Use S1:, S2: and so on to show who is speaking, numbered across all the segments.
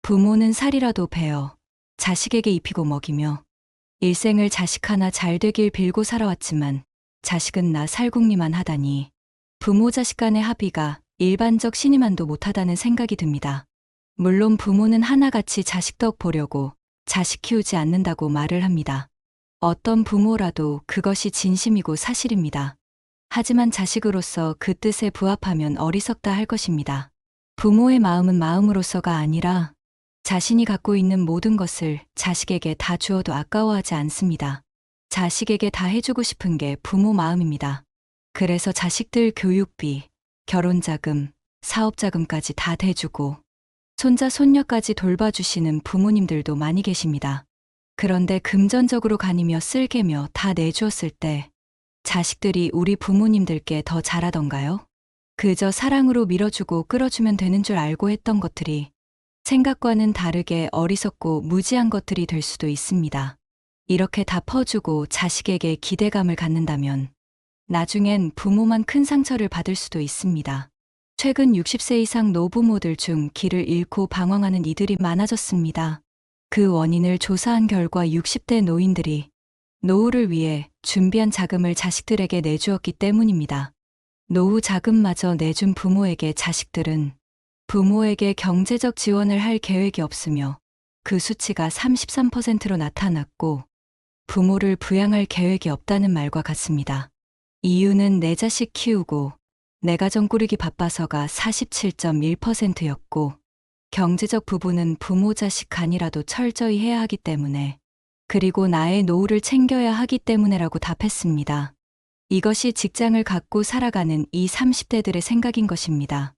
S1: 부모는 살이라도 베어 자식에게 입히고 먹이며 일생을 자식 하나 잘 되길 빌고 살아왔지만 자식은 나 살궁리만 하다니 부모 자식 간의 합의가 일반적 신임만도 못하다는 생각이 듭니다. 물론 부모는 하나같이 자식 덕 보려고 자식 키우지 않는다고 말을 합니다. 어떤 부모라도 그것이 진심이고 사실입니다. 하지만 자식으로서 그 뜻에 부합하면 어리석다 할 것입니다. 부모의 마음은 마음으로서가 아니라 자신이 갖고 있는 모든 것을 자식에게 다 주어도 아까워하지 않습니다. 자식에게 다 해주고 싶은 게 부모 마음입니다. 그래서 자식들 교육비, 결혼자금, 사업자금까지 다 대주고 손자, 손녀까지 돌봐주시는 부모님들도 많이 계십니다. 그런데 금전적으로 가니며 쓸개며 다 내주었을 때 자식들이 우리 부모님들께 더 잘하던가요? 그저 사랑으로 밀어주고 끌어주면 되는 줄 알고 했던 것들이 생각과는 다르게 어리석고 무지한 것들이 될 수도 있습니다. 이렇게 다 퍼주고 자식에게 기대감을 갖는다면 나중엔 부모만 큰 상처를 받을 수도 있습니다. 최근 60세 이상 노부모들 중 길을 잃고 방황하는 이들이 많아졌습니다. 그 원인을 조사한 결과 60대 노인들이 노후를 위해 준비한 자금을 자식들에게 내주었기 때문입니다. 노후 자금마저 내준 부모에게 자식들은 부모에게 경제적 지원을 할 계획이 없으며 그 수치가 33%로 나타났고 부모를 부양할 계획이 없다는 말과 같습니다. 이유는 내 자식 키우고 내 가정 꾸리기 바빠서가 47.1%였고 경제적 부분은 부모 자식 간이라도 철저히 해야 하기 때문에 그리고 나의 노후를 챙겨야 하기 때문에라고 답했습니다. 이것이 직장을 갖고 살아가는 이 30대들의 생각인 것입니다.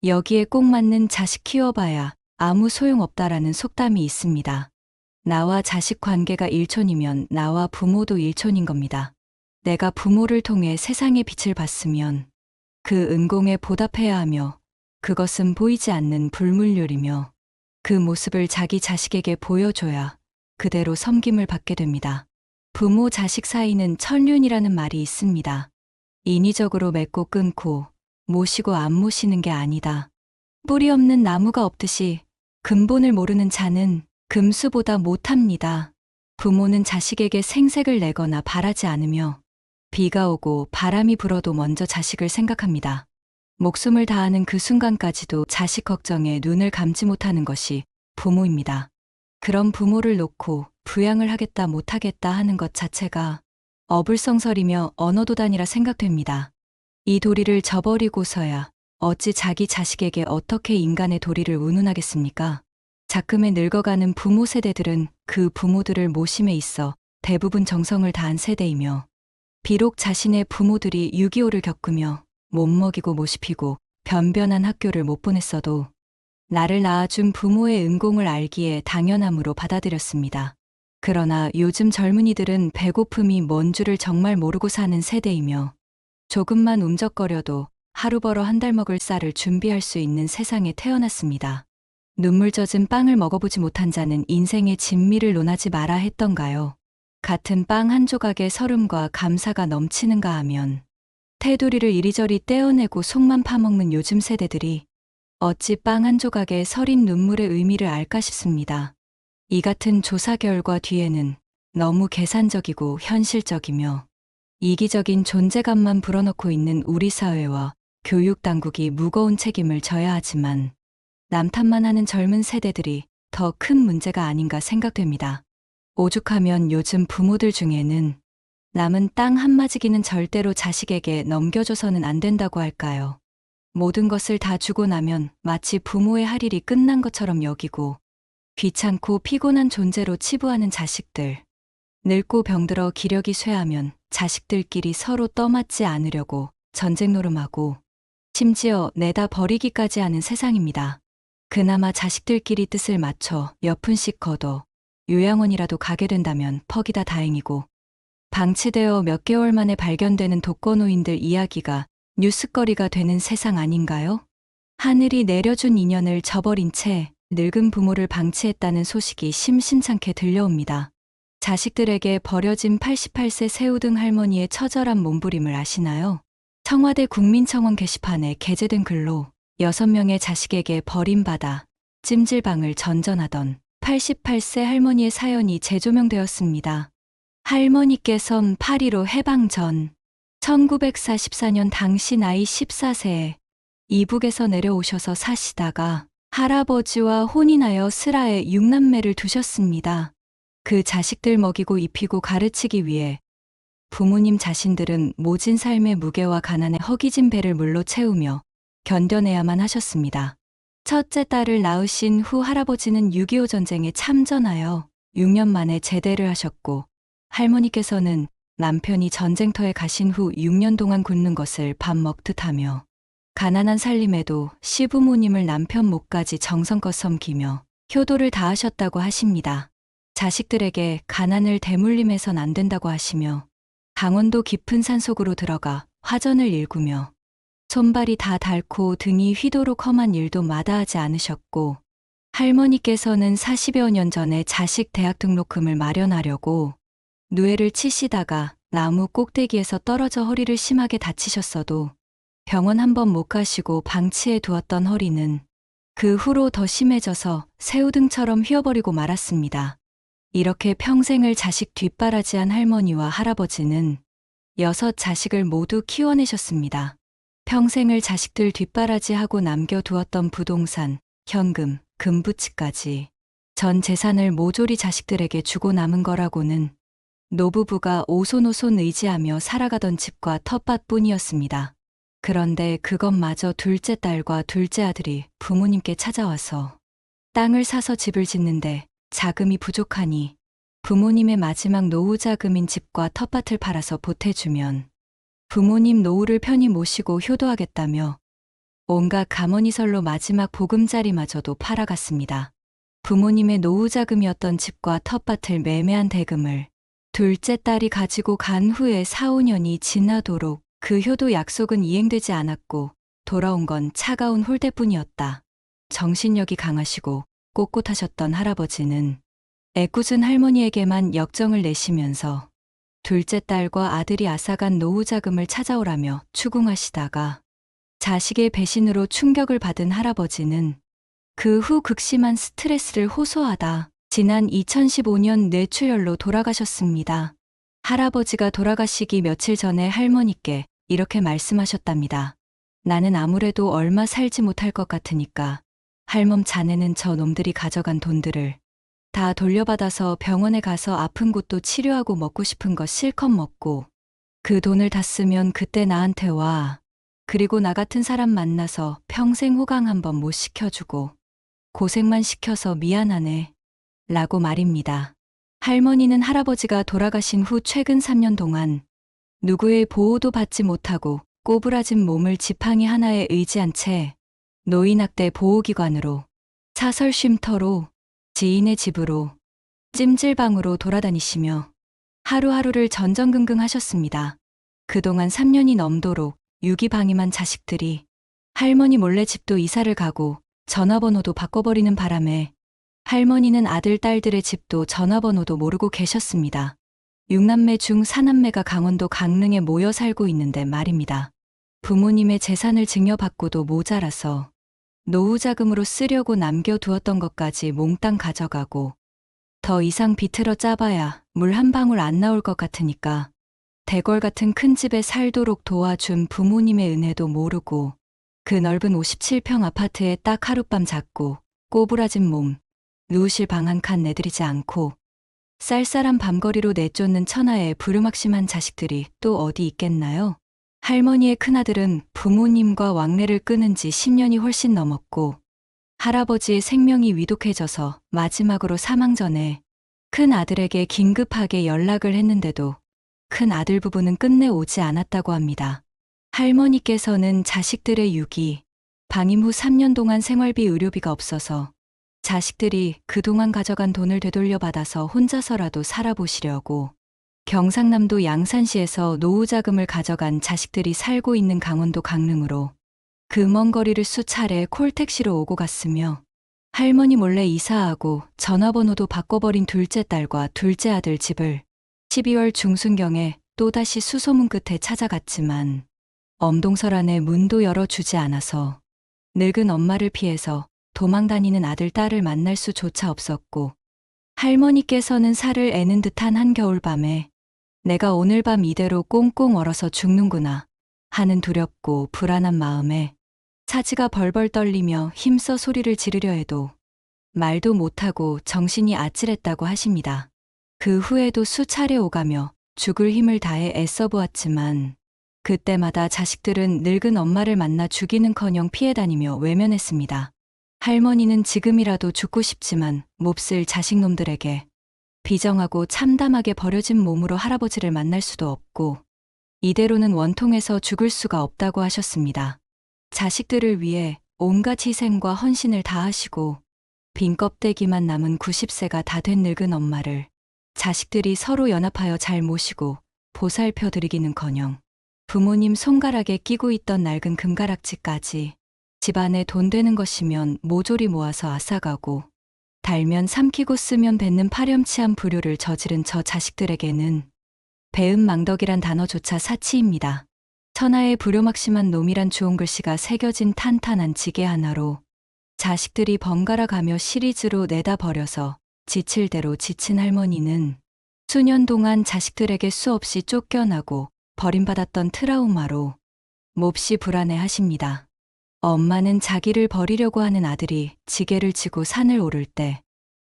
S1: 여기에 꼭 맞는 자식 키워봐야 아무 소용없다라는 속담이 있습니다. 나와 자식 관계가 일촌이면 나와 부모도 일촌인 겁니다. 내가 부모를 통해 세상의 빛을 봤으면 그 은공에 보답해야 하며 그것은 보이지 않는 불물률이며 그 모습을 자기 자식에게 보여줘야 그대로 섬김을 받게 됩니다. 부모 자식 사이는 천륜이라는 말이 있습니다. 인위적으로 맺고 끊고 모시고 안 모시는 게 아니다. 뿌리 없는 나무가 없듯이 근본을 모르는 자는 금수보다 못합니다. 부모는 자식에게 생색을 내거나 바라지 않으며 비가 오고 바람이 불어도 먼저 자식을 생각합니다. 목숨을 다하는 그 순간까지도 자식 걱정에 눈을 감지 못하는 것이 부모입니다. 그런 부모를 놓고 부양을 하겠다 못하겠다 하는 것 자체가 어불성설이며 언어도단이라 생각됩니다. 이 도리를 저버리고서야 어찌 자기 자식에게 어떻게 인간의 도리를 운운하겠습니까? 작금에 늙어가는 부모 세대들은 그 부모들을 모심에 있어 대부분 정성을 다한 세대이며 비록 자신의 부모들이 6.25를 겪으며 못 먹이고 못 입히고 변변한 학교를 못 보냈어도 나를 낳아준 부모의 은공을 알기에 당연함으로 받아들였습니다. 그러나 요즘 젊은이들은 배고픔이 뭔 줄을 정말 모르고 사는 세대이며 조금만 움적거려도 하루 벌어 한 달 먹을 쌀을 준비할 수 있는 세상에 태어났습니다. 눈물 젖은 빵을 먹어보지 못한 자는 인생의 진미를 논하지 마라 했던가요? 같은 빵 한 조각에 설움과 감사가 넘치는가 하면 테두리를 이리저리 떼어내고 속만 파먹는 요즘 세대들이 어찌 빵 한 조각에 서린 눈물의 의미를 알까 싶습니다. 이 같은 조사 결과 뒤에는 너무 계산적이고 현실적이며 이기적인 존재감만 불어넣고 있는 우리 사회와 교육당국이 무거운 책임을 져야 하지만 남 탓만 하는 젊은 세대들이 더 큰 문제가 아닌가 생각됩니다. 오죽하면 요즘 부모들 중에는 남은 땅 한마지기는 절대로 자식에게 넘겨줘서는 안 된다고 할까요? 모든 것을 다 주고 나면 마치 부모의 할 일이 끝난 것처럼 여기고 귀찮고 피곤한 존재로 치부하는 자식들. 늙고 병들어 기력이 쇠하면 자식들끼리 서로 떠맞지 않으려고 전쟁 노름하고 심지어 내다 버리기까지 하는 세상입니다. 그나마 자식들끼리 뜻을 맞춰 몇 푼씩 걷어 요양원이라도 가게 된다면 퍽이다 다행이고 방치되어 몇 개월 만에 발견되는 독거노인들 이야기가 뉴스거리가 되는 세상 아닌가요? 하늘이 내려준 인연을 저버린 채 늙은 부모를 방치했다는 소식이 심심찮게 들려옵니다. 자식들에게 버려진 88세 새우등 할머니의 처절한 몸부림을 아시나요? 청와대 국민청원 게시판에 게재된 글로 6명의 자식에게 버림받아 찜질방을 전전하던 88세 할머니의 사연이 재조명되었습니다. 할머니께선 8.15 해방 전 1944년 당시 나이 14세에 이북에서 내려오셔서 사시다가 할아버지와 혼인하여 슬하에 6남매를 두셨습니다. 그 자식들 먹이고 입히고 가르치기 위해 부모님 자신들은 모진 삶의 무게와 가난에 허기진 배를 물로 채우며 견뎌내야만 하셨습니다. 첫째 딸을 낳으신 후 할아버지는 6.25 전쟁에 참전하여 6년 만에 제대를 하셨고, 할머니께서는 남편이 전쟁터에 가신 후 6년 동안 굶는 것을 밥 먹듯 하며 가난한 살림에도 시부모님을 남편 목까지 정성껏 섬기며 효도를 다하셨다고 하십니다. 자식들에게 가난을 대물림해선 안 된다고 하시며 강원도 깊은 산속으로 들어가 화전을 일구며 손발이 다 닳고 등이 휘도록 험한 일도 마다하지 않으셨고, 할머니께서는 40여 년 전에 자식 대학 등록금을 마련하려고 누에를 치시다가 나무 꼭대기에서 떨어져 허리를 심하게 다치셨어도 병원 한 번 못 가시고 방치해 두었던 허리는 그 후로 더 심해져서 새우등처럼 휘어버리고 말았습니다. 이렇게 평생을 자식 뒷바라지한 할머니와 할아버지는 6 자식을 모두 키워내셨습니다. 평생을 자식들 뒷바라지하고 남겨두었던 부동산, 현금, 금부치까지 전 재산을 모조리 자식들에게 주고 남은 거라고는 노부부가 오손오손 의지하며 살아가던 집과 텃밭뿐이었습니다. 그런데 그것마저 둘째 딸과 둘째 아들이 부모님께 찾아와서 땅을 사서 집을 짓는데 자금이 부족하니 부모님의 마지막 노후 자금인 집과 텃밭을 팔아서 보태주면 부모님 노후를 편히 모시고 효도하겠다며 온갖 가머니설로 마지막 보금자리마저도 팔아갔습니다. 부모님의 노후 자금이었던 집과 텃밭을 매매한 대금을 둘째 딸이 가지고 간 후에 4, 5년이 지나도록 그 효도 약속은 이행되지 않았고 돌아온 건 차가운 홀대뿐이었다. 정신력이 강하시고 꼿꼿하셨던 할아버지는 애꿎은 할머니에게만 역정을 내시면서 둘째 딸과 아들이 앗아간 노후 자금을 찾아오라며 추궁하시다가 자식의 배신으로 충격을 받은 할아버지는 그 후 극심한 스트레스를 호소하다 지난 2015년 뇌출혈로 돌아가셨습니다. 할아버지가 돌아가시기 며칠 전에 할머니께 이렇게 말씀하셨답니다. 나는 아무래도 얼마 살지 못할 것 같으니까 할멈 자네는 저 놈들이 가져간 돈들을 다 돌려받아서 병원에 가서 아픈 곳도 치료하고 먹고 싶은 거 실컷 먹고 그 돈을 다 쓰면 그때 나한테 와. 그리고 나 같은 사람 만나서 평생 호강 한번 못 시켜주고 고생만 시켜서 미안하네. 라고 말입니다. 할머니는 할아버지가 돌아가신 후 최근 3년 동안 누구의 보호도 받지 못하고 꼬부라진 몸을 지팡이 하나에 의지한 채 노인학대 보호기관으로 사설 쉼터로 지인의 집으로 찜질방으로 돌아다니시며 하루하루를 전전긍긍 하셨습니다. 그동안 3년이 넘도록 유기방임한 자식들이 할머니 몰래 집도 이사를 가고 전화번호도 바꿔버리는 바람에 할머니는 아들, 딸들의 집도 전화번호도 모르고 계셨습니다. 6남매 중 4남매가 강원도 강릉에 모여 살고 있는데 말입니다. 부모님의 재산을 증여받고도 모자라서 노후 자금으로 쓰려고 남겨두었던 것까지 몽땅 가져가고 더 이상 비틀어 짜봐야 물 한 방울 안 나올 것 같으니까 대궐 같은 큰 집에 살도록 도와준 부모님의 은혜도 모르고 그 넓은 57평 아파트에 딱 하룻밤 잤고 꼬부라진 몸, 누우실 방 한 칸 내드리지 않고 쌀쌀한 밤거리로 내쫓는 천하의 부르막심한 자식들이 또 어디 있겠나요? 할머니의 큰아들은 부모님과 왕래를 끊은 지 10년이 훨씬 넘었고 할아버지의 생명이 위독해져서 마지막으로 사망 전에 큰아들에게 긴급하게 연락을 했는데도 큰아들 부부는 끝내 오지 않았다고 합니다. 할머니께서는 자식들의 유기, 방임 후 3년 동안 생활비 의료비가 없어서 자식들이 그동안 가져간 돈을 되돌려받아서 혼자서라도 살아보시려고 경상남도 양산시에서 노후 자금을 가져간 자식들이 살고 있는 강원도 강릉으로 그 먼 거리를 수차례 콜택시로 오고 갔으며 할머니 몰래 이사하고 전화번호도 바꿔버린 둘째 딸과 둘째 아들 집을 12월 중순경에 또다시 수소문 끝에 찾아갔지만 엄동설 안에 문도 열어주지 않아서 늙은 엄마를 피해서 도망 다니는 아들, 딸을 만날 수조차 없었고, 할머니께서는 살을 애는 듯한 한겨울밤에 내가 오늘 밤 이대로 꽁꽁 얼어서 죽는구나 하는 두렵고 불안한 마음에 사지가 벌벌 떨리며 힘써 소리를 지르려 해도 말도 못하고 정신이 아찔했다고 하십니다. 그 후에도 수차례 오가며 죽을 힘을 다해 애써 보았지만 그때마다 자식들은 늙은 엄마를 만나 죽이는커녕 피해 다니며 외면했습니다. 할머니는 지금이라도 죽고 싶지만 몹쓸 자식놈들에게 비정하고 참담하게 버려진 몸으로 할아버지를 만날 수도 없고 이대로는 원통해서 죽을 수가 없다고 하셨습니다. 자식들을 위해 온갖 희생과 헌신을 다하시고 빈 껍데기만 남은 90세가 다 된 늙은 엄마를 자식들이 서로 연합하여 잘 모시고 보살펴 드리기는커녕 부모님 손가락에 끼고 있던 낡은 금가락지까지 집안에 돈 되는 것이면 모조리 모아서 앗아가고 달면 삼키고 쓰면 뱉는 파렴치한 불효를 저지른 저 자식들에게는 배은망덕이란 단어조차 사치입니다. 천하의 불효막심한 놈이란 주홍 글씨가 새겨진 탄탄한 지게 하나로 자식들이 번갈아 가며 시리즈로 내다 버려서 지칠 대로 지친 할머니는 수년 동안 자식들에게 수없이 쫓겨나고 버림받았던 트라우마로 몹시 불안해하십니다. 엄마는 자기를 버리려고 하는 아들이 지게를 지고 산을 오를 때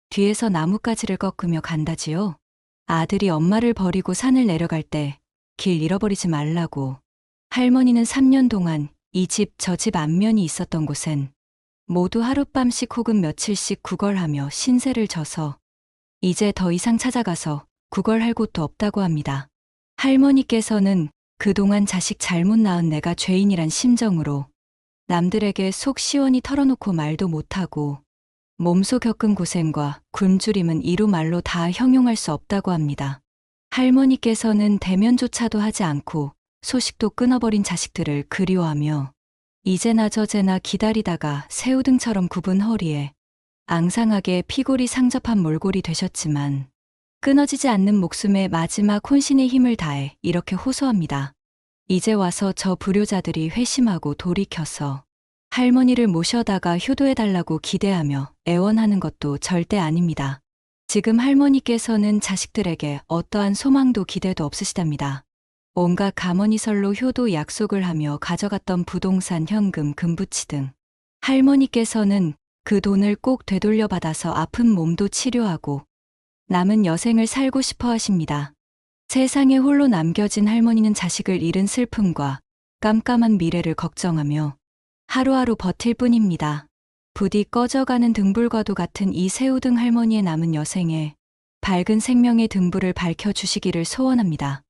S1: 뒤에서 나뭇가지를 꺾으며 간다지요. 아들이 엄마를 버리고 산을 내려갈 때 길 잃어버리지 말라고. 할머니는 3년 동안 이 집 저 집 안면이 있었던 곳엔 모두 하룻밤씩 혹은 며칠씩 구걸하며 신세를 져서 이제 더 이상 찾아가서 구걸할 곳도 없다고 합니다. 할머니께서는 그동안 자식 잘못 낳은 내가 죄인이란 심정으로 남들에게 속 시원히 털어놓고 말도 못하고 몸소 겪은 고생과 굶주림은 이루 말로 다 형용할 수 없다고 합니다. 할머니께서는 대면조차도 하지 않고 소식도 끊어버린 자식들을 그리워하며 이제나 저제나 기다리다가 새우등처럼 굽은 허리에 앙상하게 피골이 상접한 몰골이 되셨지만 끊어지지 않는 목숨에 마지막 혼신의 힘을 다해 이렇게 호소합니다. 이제 와서 저 불효자들이 회심하고 돌이켜서 할머니를 모셔다가 효도해달라고 기대하며 애원하는 것도 절대 아닙니다. 지금 할머니께서는 자식들에게 어떠한 소망도 기대도 없으시답니다. 온갖 가머니설로 효도 약속을 하며 가져갔던 부동산, 현금, 금부치 등 할머니께서는 그 돈을 꼭 되돌려받아서 아픈 몸도 치료하고 남은 여생을 살고 싶어 하십니다. 세상에 홀로 남겨진 할머니는 자식을 잃은 슬픔과 깜깜한 미래를 걱정하며 하루하루 버틸 뿐입니다. 부디 꺼져가는 등불과도 같은 이 새우등 할머니의 남은 여생에 밝은 생명의 등불을 밝혀주시기를 소원합니다.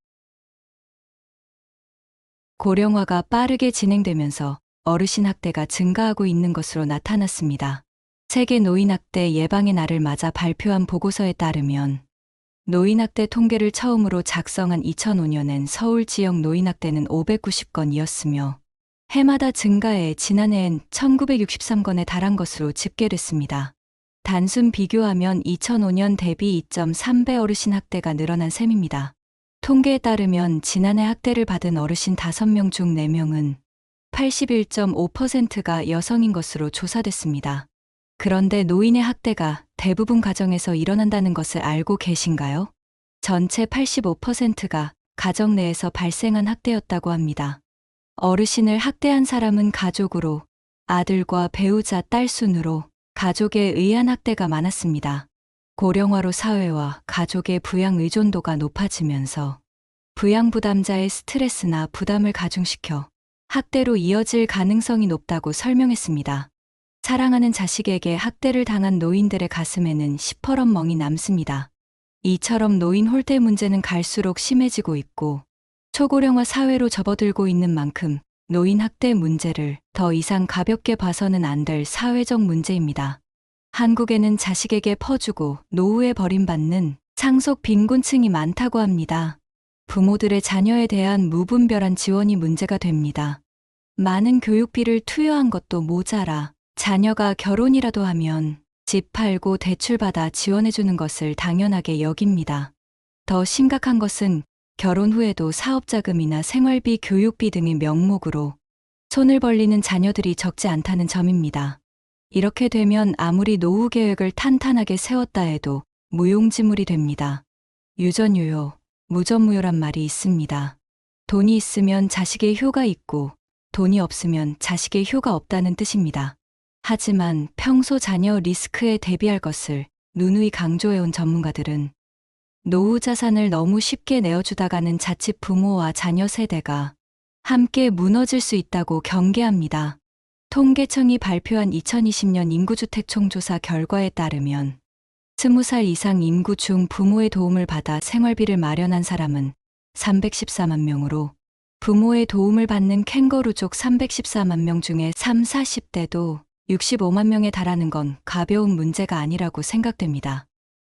S1: 고령화가 빠르게 진행되면서 어르신 학대가 증가하고 있는 것으로 나타났습니다. 세계 노인학대 예방의 날을 맞아 발표한 보고서에 따르면 노인학대 통계를 처음으로 작성한 2005년엔 서울 지역 노인학대는 590건이었으며 해마다 증가해 지난해엔 1963건에 달한 것으로 집계됐습니다. 단순 비교하면 2005년 대비 2.3배 어르신 학대가 늘어난 셈입니다. 통계에 따르면 지난해 학대를 받은 어르신 5명 중 4명은 81.5%가 여성인 것으로 조사됐습니다. 그런데 노인의 학대가 대부분 가정에서 일어난다는 것을 알고 계신가요? 전체 85%가 가정 내에서 발생한 학대였다고 합니다. 어르신을 학대한 사람은 가족으로, 아들과 배우자, 딸 순으로 가족에 의한 학대가 많았습니다. 고령화로 사회와 가족의 부양 의존도가 높아지면서 부양 부담자의 스트레스나 부담을 가중시켜 학대로 이어질 가능성이 높다고 설명했습니다. 사랑하는 자식에게 학대를 당한 노인들의 가슴에는 시퍼런 멍이 남습니다. 이처럼 노인 홀대 문제는 갈수록 심해지고 있고 초고령화 사회로 접어들고 있는 만큼 노인 학대 문제를 더 이상 가볍게 봐서는 안 될 사회적 문제입니다. 한국에는 자식에게 퍼주고 노후에 버림받는 상속 빈곤층이 많다고 합니다. 부모들의 자녀에 대한 무분별한 지원이 문제가 됩니다. 많은 교육비를 투여한 것도 모자라 자녀가 결혼이라도 하면 집 팔고 대출받아 지원해주는 것을 당연하게 여깁니다. 더 심각한 것은 결혼 후에도 사업자금이나 생활비, 교육비 등의 명목으로 손을 벌리는 자녀들이 적지 않다는 점입니다. 이렇게 되면 아무리 노후 계획을 탄탄하게 세웠다 해도 무용지물이 됩니다. 유전유효, 무전무효란 말이 있습니다. 돈이 있으면 자식의 효가 있고 돈이 없으면 자식의 효가 없다는 뜻입니다. 하지만 평소 자녀 리스크에 대비할 것을 누누이 강조해온 전문가들은 노후 자산을 너무 쉽게 내어주다가는 자칫 부모와 자녀 세대가 함께 무너질 수 있다고 경계합니다. 통계청이 발표한 2020년 인구주택 총조사 결과에 따르면 20살 이상 인구 중 부모의 도움을 받아 생활비를 마련한 사람은 314만 명으로 부모의 도움을 받는 캥거루족 314만 명 중에 3, 40대도 65만 명에 달하는 건 가벼운 문제가 아니라고 생각됩니다.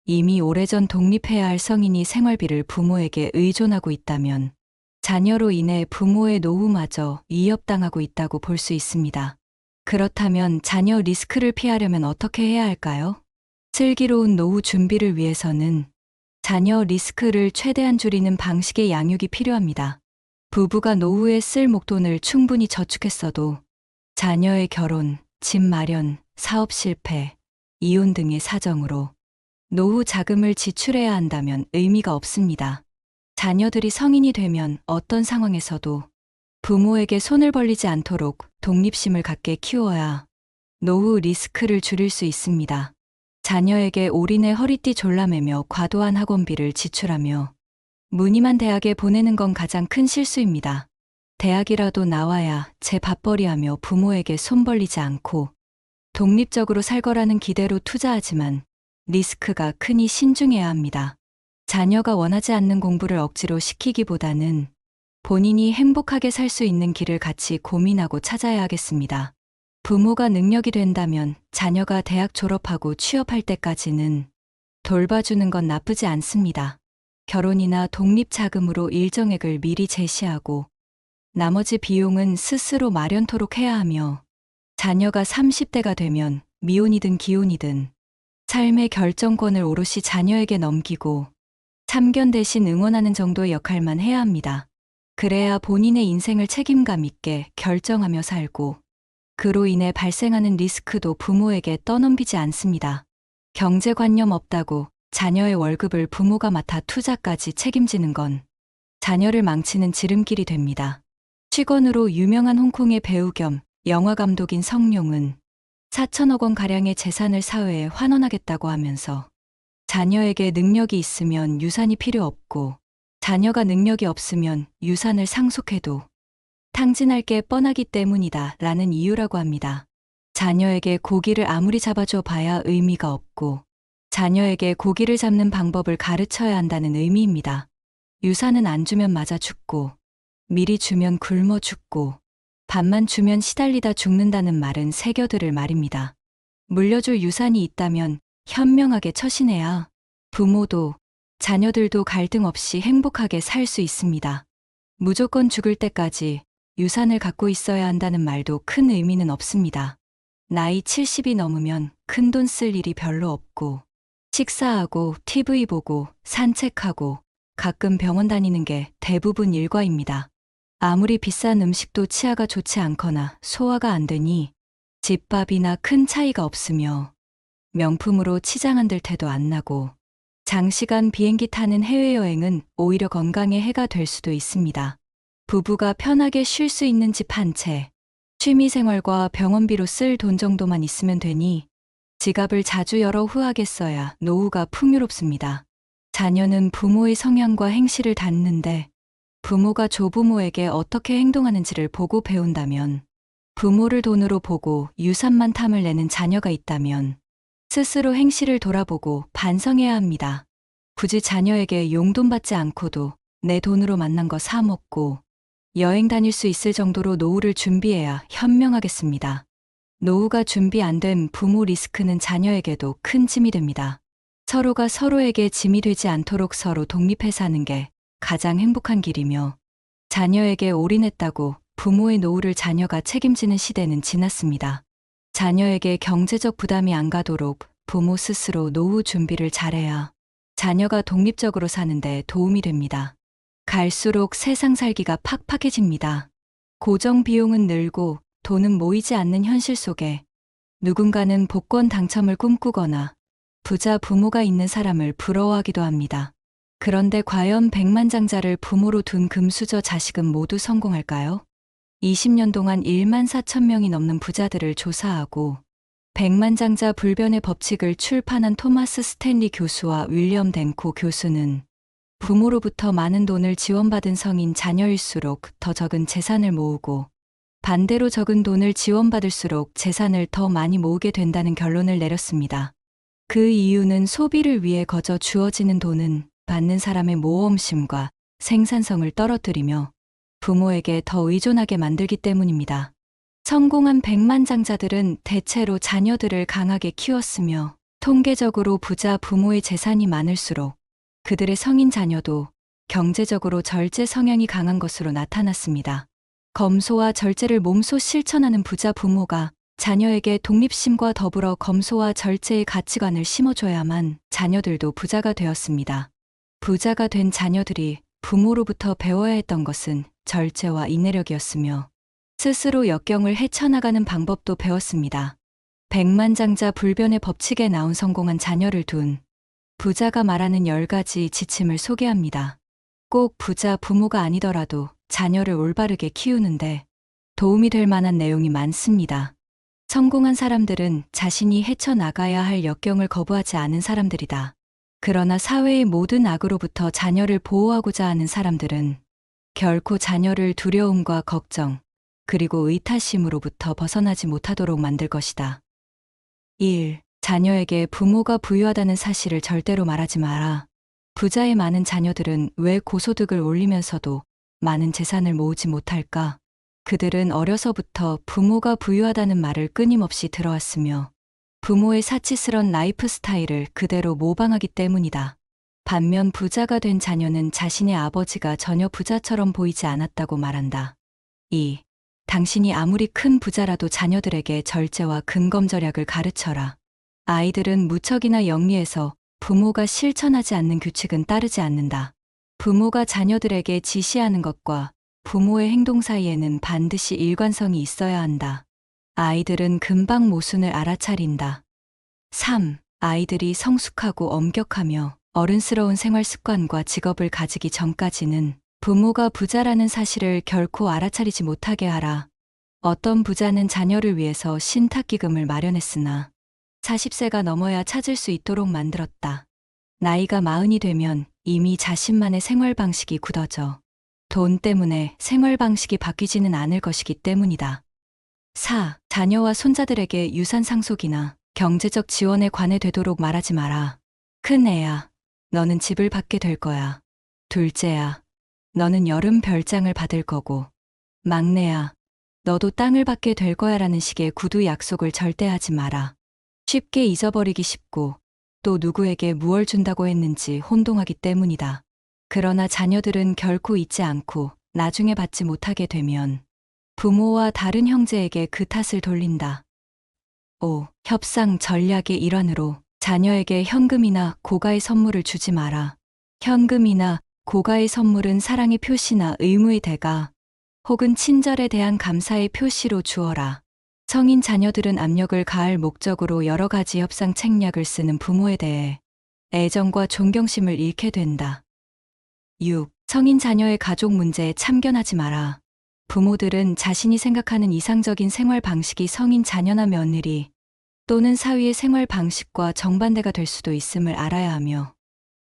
S1: 이미 오래전 독립해야 할 성인이 생활비를 부모에게 의존하고 있다면 자녀로 인해 부모의 노후마저 위협당하고 있다고 볼 수 있습니다. 그렇다면 자녀 리스크를 피하려면 어떻게 해야 할까요? 슬기로운 노후 준비를 위해서는 자녀 리스크를 최대한 줄이는 방식의 양육이 필요합니다. 부부가 노후에 쓸 목돈을 충분히 저축했어도 자녀의 결혼, 집 마련, 사업 실패, 이혼 등의 사정으로 노후 자금을 지출해야 한다면 의미가 없습니다. 자녀들이 성인이 되면 어떤 상황에서도 부모에게 손을 벌리지 않도록 독립심을 갖게 키워야 노후 리스크를 줄일 수 있습니다. 자녀에게 올인해 허리띠 졸라매며 과도한 학원비를 지출하며 무늬만 대학에 보내는 건 가장 큰 실수입니다. 대학이라도 나와야 제 밥벌이하며 부모에게 손 벌리지 않고 독립적으로 살 거라는 기대로 투자하지만 리스크가 크니 신중해야 합니다. 자녀가 원하지 않는 공부를 억지로 시키기보다는 본인이 행복하게 살 수 있는 길을 같이 고민하고 찾아야 하겠습니다. 부모가 능력이 된다면 자녀가 대학 졸업하고 취업할 때까지는 돌봐주는 건 나쁘지 않습니다. 결혼이나 독립자금으로 일정액을 미리 제시하고 나머지 비용은 스스로 마련토록 해야 하며 자녀가 30대가 되면 미혼이든 기혼이든 삶의 결정권을 오롯이 자녀에게 넘기고 참견 대신 응원하는 정도의 역할만 해야 합니다. 그래야 본인의 인생을 책임감 있게 결정하며 살고 그로 인해 발생하는 리스크도 부모에게 떠넘기지 않습니다. 경제관념 없다고 자녀의 월급을 부모가 맡아 투자까지 책임지는 건 자녀를 망치는 지름길이 됩니다. 취권으로 유명한 홍콩의 배우 겸 영화감독인 성룡은 4천억 원가량의 재산을 사회에 환원하겠다고 하면서 자녀에게 능력이 있으면 유산이 필요 없고 자녀가 능력이 없으면 유산을 상속해도 탕진할 게 뻔하기 때문이다 라는 이유라고 합니다. 자녀에게 고기를 아무리 잡아줘 봐야 의미가 없고 자녀에게 고기를 잡는 방법을 가르쳐야 한다는 의미입니다. 유산은 안 주면 맞아 죽고 미리 주면 굶어 죽고 반만 주면 시달리다 죽는다는 말은 새겨들을 말입니다. 물려줄 유산이 있다면 현명하게 처신해야 부모도 자녀들도 갈등 없이 행복하게 살 수 있습니다. 무조건 죽을 때까지 유산을 갖고 있어야 한다는 말도 큰 의미는 없습니다. 나이 70이 넘으면 큰돈 쓸 일이 별로 없고 식사하고 TV 보고 산책하고 가끔 병원 다니는 게 대부분 일과입니다. 아무리 비싼 음식도 치아가 좋지 않거나 소화가 안 되니 집밥이나 큰 차이가 없으며 명품으로 치장 한 들 태도 안 나고 장시간 비행기 타는 해외여행은 오히려 건강에 해가 될 수도 있습니다. 부부가 편하게 쉴 수 있는 집 한 채, 취미생활과 병원비로 쓸 돈 정도만 있으면 되니 지갑을 자주 열어 후하게 써야 노후가 풍요롭습니다. 자녀는 부모의 성향과 행실을 닮는데 부모가 조부모에게 어떻게 행동하는지를 보고 배운다면 부모를 돈으로 보고 유산만 탐을 내는 자녀가 있다면 스스로 행실을 돌아보고 반성해야 합니다. 굳이 자녀에게 용돈 받지 않고도 내 돈으로 만난 거 사 먹고 여행 다닐 수 있을 정도로 노후를 준비해야 현명하겠습니다. 노후가 준비 안 된 부모 리스크는 자녀에게도 큰 짐이 됩니다. 서로가 서로에게 짐이 되지 않도록 서로 독립해 사는 게 가장 행복한 길이며 자녀에게 올인했다고 부모의 노후를 자녀가 책임지는 시대는 지났습니다. 자녀에게 경제적 부담이 안 가도록 부모 스스로 노후 준비를 잘해야 자녀가 독립적으로 사는데 도움이 됩니다. 갈수록 세상 살기가 팍팍해집니다. 고정 비용은 늘고 돈은 모이지 않는 현실 속에 누군가는 복권 당첨을 꿈꾸거나 부자 부모가 있는 사람을 부러워하기도 합니다. 그런데 과연 백만장자를 부모로 둔 금수저 자식은 모두 성공할까요? 20년 동안 1만 4천 명이 넘는 부자들을 조사하고 백만장자 불변의 법칙을 출판한 토마스 스탠리 교수와 윌리엄 덴코 교수는 부모로부터 많은 돈을 지원받은 성인 자녀일수록 더 적은 재산을 모으고 반대로 적은 돈을 지원받을수록 재산을 더 많이 모으게 된다는 결론을 내렸습니다. 그 이유는 소비를 위해 거저 주어지는 돈은 받는 사람의 모험심과 생산성을 떨어뜨리며 부모에게 더 의존하게 만들기 때문입니다. 성공한 백만장자들은 대체로 자녀들을 강하게 키웠으며 통계적으로 부자 부모의 재산이 많을수록 그들의 성인 자녀도 경제적으로 절제 성향이 강한 것으로 나타났습니다. 검소와 절제를 몸소 실천하는 부자 부모가 자녀에게 독립심과 더불어 검소와 절제의 가치관을 심어줘야만 자녀들도 부자가 되었습니다. 부자가 된 자녀들이 부모로부터 배워야 했던 것은 절제와 인내력이었으며 스스로 역경을 헤쳐나가는 방법도 배웠습니다. 백만장자 불변의 법칙에 나온 성공한 자녀를 둔 부자가 말하는 10가지 지침을 소개합니다. 꼭 부자 부모가 아니더라도 자녀를 올바르게 키우는데 도움이 될 만한 내용이 많습니다. 성공한 사람들은 자신이 헤쳐나가야 할 역경을 거부하지 않은 사람들이다. 그러나 사회의 모든 악으로부터 자녀를 보호하고자 하는 사람들은 결코 자녀를 두려움과 걱정, 그리고 의타심으로부터 벗어나지 못하도록 만들 것이다. 1. 자녀에게 부모가 부유하다는 사실을 절대로 말하지 마라. 부자의 많은 자녀들은 왜 고소득을 올리면서도 많은 재산을 모으지 못할까? 그들은 어려서부터 부모가 부유하다는 말을 끊임없이 들어왔으며 부모의 사치스런 라이프 스타일을 그대로 모방하기 때문이다. 반면 부자가 된 자녀는 자신의 아버지가 전혀 부자처럼 보이지 않았다고 말한다. 2. 당신이 아무리 큰 부자라도 자녀들에게 절제와 근검절약을 가르쳐라. 아이들은 무척이나 영리해서 부모가 실천하지 않는 규칙은 따르지 않는다. 부모가 자녀들에게 지시하는 것과 부모의 행동 사이에는 반드시 일관성이 있어야 한다. 아이들은 금방 모순을 알아차린다. 3. 아이들이 성숙하고 엄격하며 어른스러운 생활 습관과 직업을 가지기 전까지는 부모가 부자라는 사실을 결코 알아차리지 못하게 하라. 어떤 부자는 자녀를 위해서 신탁기금을 마련했으나 40세가 넘어야 찾을 수 있도록 만들었다. 나이가 40이 되면 이미 자신만의 생활 방식이 굳어져 돈 때문에 생활 방식이 바뀌지는 않을 것이기 때문이다. 4. 자녀와 손자들에게 유산 상속이나 경제적 지원에 관해 되도록 말하지 마라. 큰 애야, 너는 집을 받게 될 거야. 둘째야, 너는 여름 별장을 받을 거고. 막내야, 너도 땅을 받게 될 거야 라는 식의 구두 약속을 절대 하지 마라. 쉽게 잊어버리기 쉽고 또 누구에게 무얼 준다고 했는지 혼동하기 때문이다. 그러나 자녀들은 결코 잊지 않고 나중에 받지 못하게 되면 부모와 다른 형제에게 그 탓을 돌린다. 5. 협상 전략의 일환으로 자녀에게 현금이나 고가의 선물을 주지 마라. 현금이나 고가의 선물은 사랑의 표시나 의무의 대가 혹은 친절에 대한 감사의 표시로 주어라. 성인 자녀들은 압력을 가할 목적으로 여러 가지 협상 책략을 쓰는 부모에 대해 애정과 존경심을 잃게 된다. 6. 성인 자녀의 가족 문제에 참견하지 마라. 부모들은 자신이 생각하는 이상적인 생활 방식이 성인 자녀나 며느리 또는 사위의 생활 방식과 정반대가 될 수도 있음을 알아야 하며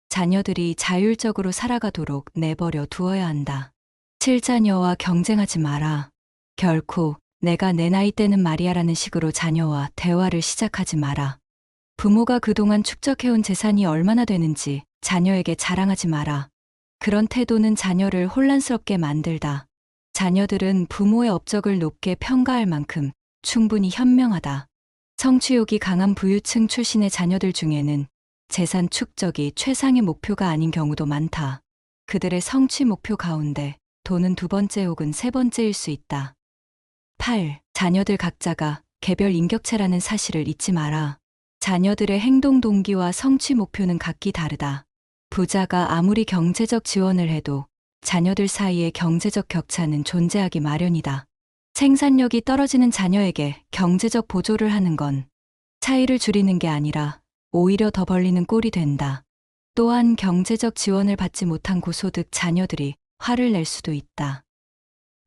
S1: 자녀들이 자율적으로 살아가도록 내버려 두어야 한다. 7. 자녀와 경쟁하지 마라. 결코 내가 내 나이 때는 말이야라는 식으로 자녀와 대화를 시작하지 마라. 부모가 그동안 축적해온 재산이 얼마나 되는지 자녀에게 자랑하지 마라. 그런 태도는 자녀를 혼란스럽게 만들다. 자녀들은 부모의 업적을 높게 평가할 만큼 충분히 현명하다. 성취욕이 강한 부유층 출신의 자녀들 중에는 재산 축적이 최상의 목표가 아닌 경우도 많다. 그들의 성취 목표 가운데 돈은 두 번째 혹은 세 번째일 수 있다. 8. 자녀들 각자가 개별 인격체라는 사실을 잊지 마라. 자녀들의 행동 동기와 성취 목표는 각기 다르다. 부자가 아무리 경제적 지원을 해도 자녀들 사이의 경제적 격차는 존재하기 마련이다. 생산력이 떨어지는 자녀에게 경제적 보조를 하는 건 차이를 줄이는 게 아니라 오히려 더 벌리는 꼴이 된다. 또한 경제적 지원을 받지 못한 고소득 자녀들이 화를 낼 수도 있다.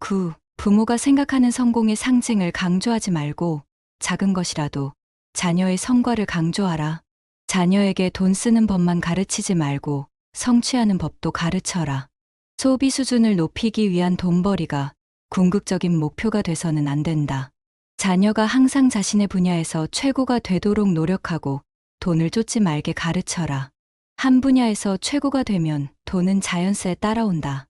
S1: 9. 부모가 생각하는 성공의 상징을 강조하지 말고 작은 것이라도 자녀의 성과를 강조하라. 자녀에게 돈 쓰는 법만 가르치지 말고 성취하는 법도 가르쳐라. 소비 수준을 높이기 위한 돈벌이가 궁극적인 목표가 돼서는 안 된다. 자녀가 항상 자신의 분야에서 최고가 되도록 노력하고 돈을 쫓지 말게 가르쳐라. 한 분야에서 최고가 되면 돈은 자연스레 따라온다.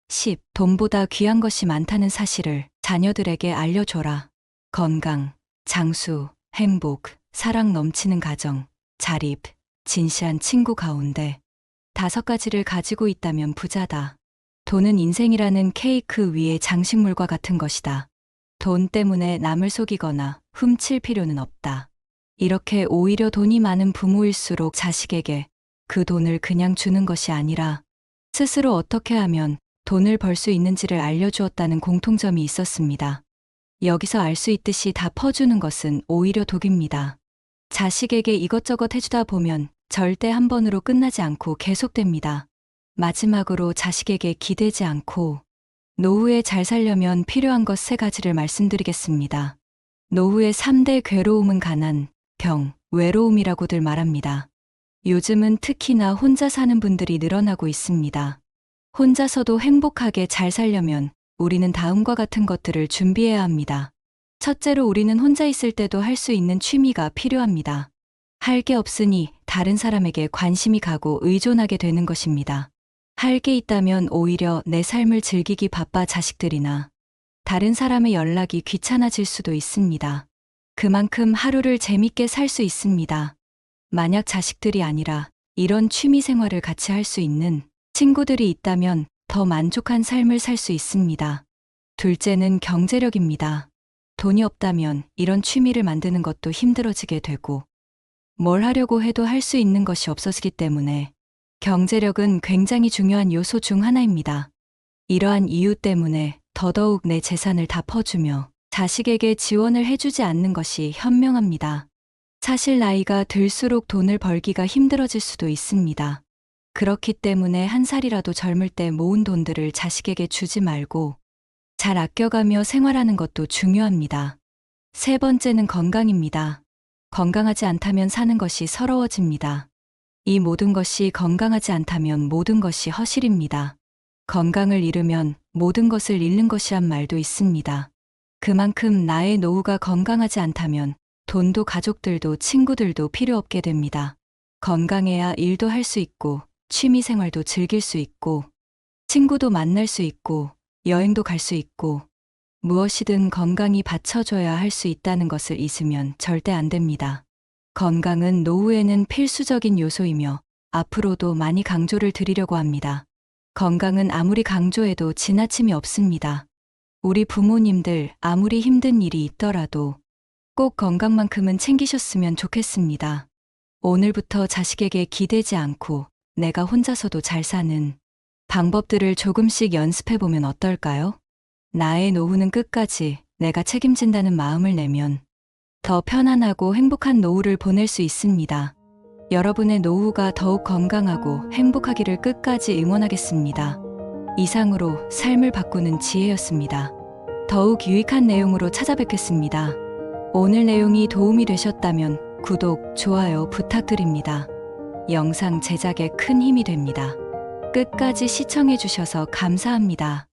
S1: 10. 돈보다 귀한 것이 많다는 사실을 자녀들에게 알려줘라. 건강, 장수, 행복, 사랑 넘치는 가정, 자립, 진실한 친구 가운데 5가지를 가지고 있다면 부자다. 돈은 인생이라는 케이크 위의 장식물과 같은 것이다. 돈 때문에 남을 속이거나 훔칠 필요는 없다. 이렇게 오히려 돈이 많은 부모일수록 자식에게 그 돈을 그냥 주는 것이 아니라 스스로 어떻게 하면 돈을 벌 수 있는지를 알려주었다는 공통점이 있었습니다. 여기서 알 수 있듯이 다 퍼주는 것은 오히려 독입니다. 자식에게 이것저것 해주다 보면 절대 한 번으로 끝나지 않고 계속됩니다. 마지막으로 자식에게 기대지 않고 노후에 잘 살려면 필요한 것 3가지를 말씀드리겠습니다. 노후의 3대 괴로움은 가난, 병, 외로움이라고들 말합니다. 요즘은 특히나 혼자 사는 분들이 늘어나고 있습니다. 혼자서도 행복하게 잘 살려면 우리는 다음과 같은 것들을 준비해야 합니다. 첫째로 우리는 혼자 있을 때도 할 수 있는 취미가 필요합니다. 할 게 없으니 다른 사람에게 관심이 가고 의존하게 되는 것입니다. 할 게 있다면 오히려 내 삶을 즐기기 바빠 자식들이나 다른 사람의 연락이 귀찮아질 수도 있습니다. 그만큼 하루를 재밌게 살 수 있습니다. 만약 자식들이 아니라 이런 취미 생활을 같이 할 수 있는 친구들이 있다면 더 만족한 삶을 살 수 있습니다. 둘째는 경제력입니다. 돈이 없다면 이런 취미를 만드는 것도 힘들어지게 되고 뭘 하려고 해도 할 수 있는 것이 없어지기 때문에 경제력은 굉장히 중요한 요소 중 하나입니다. 이러한 이유 때문에 더더욱 내 재산을 다 퍼주며 자식에게 지원을 해주지 않는 것이 현명합니다. 사실 나이가 들수록 돈을 벌기가 힘들어질 수도 있습니다. 그렇기 때문에 한 살이라도 젊을 때 모은 돈들을 자식에게 주지 말고 잘 아껴가며 생활하는 것도 중요합니다. 3번째는 건강입니다. 건강하지 않다면 사는 것이 서러워집니다. 이 모든 것이 건강하지 않다면 모든 것이 허실입니다. 건강을 잃으면 모든 것을 잃는 것이란 말도 있습니다. 그만큼 나의 노후가 건강하지 않다면 돈도 가족들도 친구들도 필요 없게 됩니다. 건강해야 일도 할 수 있고 취미 생활도 즐길 수 있고 친구도 만날 수 있고 여행도 갈 수 있고 무엇이든 건강이 받쳐줘야 할 수 있다는 것을 잊으면 절대 안 됩니다. 건강은 노후에는 필수적인 요소이며 앞으로도 많이 강조를 드리려고 합니다. 건강은 아무리 강조해도 지나침이 없습니다. 우리 부모님들 아무리 힘든 일이 있더라도 꼭 건강만큼은 챙기셨으면 좋겠습니다. 오늘부터 자식에게 기대지 않고 내가 혼자서도 잘 사는 방법들을 조금씩 연습해보면 어떨까요? 나의 노후는 끝까지 내가 책임진다는 마음을 내면 더 편안하고 행복한 노후를 보낼 수 있습니다. 여러분의 노후가 더욱 건강하고 행복하기를 끝까지 응원하겠습니다. 이상으로 삶을 바꾸는 지혜였습니다. 더욱 유익한 내용으로 찾아뵙겠습니다. 오늘 내용이 도움이 되셨다면 구독, 좋아요 부탁드립니다. 영상 제작에 큰 힘이 됩니다. 끝까지 시청해주셔서 감사합니다.